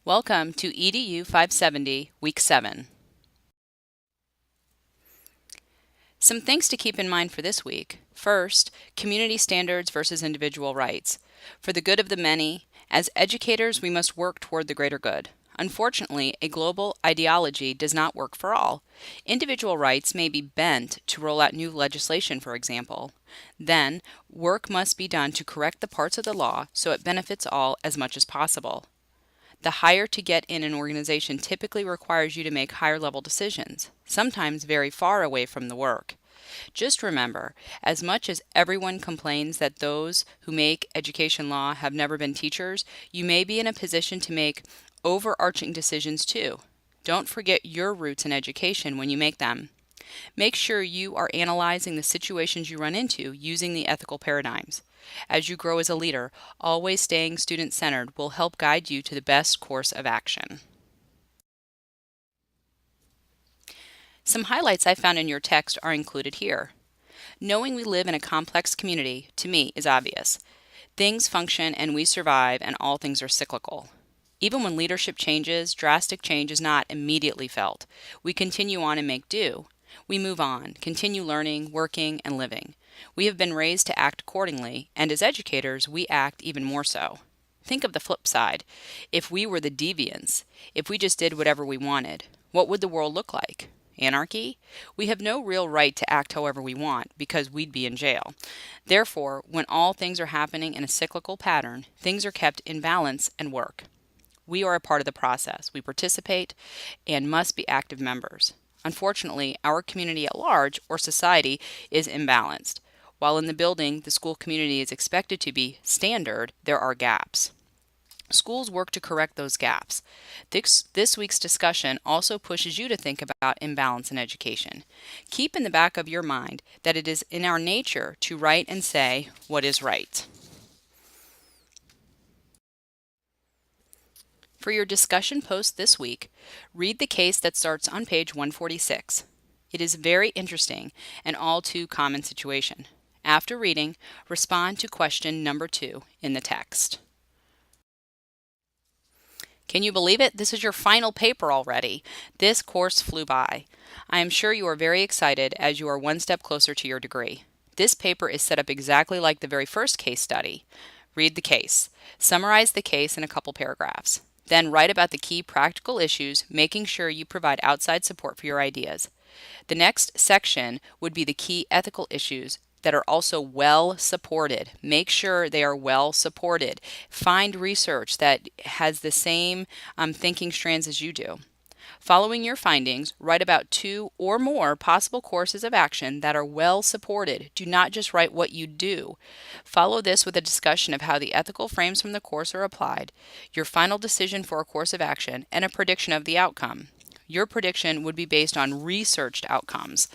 Welcome to EDU570, Week 7. Some things to keep in mind for this week. First, community standards versus individual rights. For the good of the many, as educators, we must work toward the greater good. Unfortunately, a global ideology does not work for all. Individual rights may be bent to roll out new legislation, for example. Then, work must be done to correct the parts of the law so it benefits all as much as possible. The hire to get in an organization typically requires you to make higher level decisions, sometimes very far away from the work. Just remember, as much as everyone complains that those who make education law have never been teachers, you may be in a position to make overarching decisions too. Don't forget your roots in education when you make them. Make sure you are analyzing the situations you run into using the ethical paradigms. As you grow as a leader, always staying student-centered will help guide you to the best course of action. Some highlights I found in your text are included here. Knowing we live in a complex community, to me, is obvious. Things function and we survive, and all things are cyclical. Even when leadership changes, drastic change is not immediately felt. We continue on and make do. We move on, continue learning, working, and living. We have been raised to act accordingly, and as educators, we act even more so. Think of the flip side. If we were the deviants, if we just did whatever we wanted, what would the world look like? Anarchy? We have no real right to act however we want because we'd be in jail. Therefore, when all things are happening in a cyclical pattern, things are kept in balance and work. We are a part of the process. We participate and must be active members. Unfortunately, our community at large, or society, is imbalanced. While in the building, the school community is expected to be standard, there are gaps. Schools work to correct those gaps. This week's discussion also pushes you to think about imbalance in education. Keep in the back of your mind that it is in our nature to write and say what is right. For your discussion post this week, read the case that starts on page 146. It is very interesting and all too common situation. After reading, respond to question number 2 in the text. Can you believe it? This is your final paper already. This course flew by. I am sure you are very excited as you are one step closer to your degree. This paper is set up exactly like the very first case study. Read the case. Summarize the case in a couple paragraphs. Then write about the key practical issues, making sure you provide outside support for your ideas. The next section would be the key ethical issues that are also well supported. Make sure they are well supported. Find research that has the same thinking strands as you do. Following your findings, write about 2 or more possible courses of action that are well supported. Do not just write what you do. Follow this with a discussion of how the ethical frames from the course are applied, your final decision for a course of action, and a prediction of the outcome. Your prediction would be based on researched outcomes.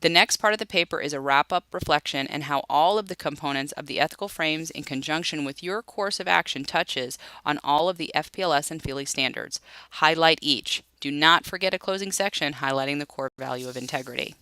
The next part of the paper is a wrap-up reflection and how all of the components of the ethical frames in conjunction with your course of action touches on all of the FPLS and Feely standards. Highlight each. Do not forget a closing section highlighting the core value of integrity.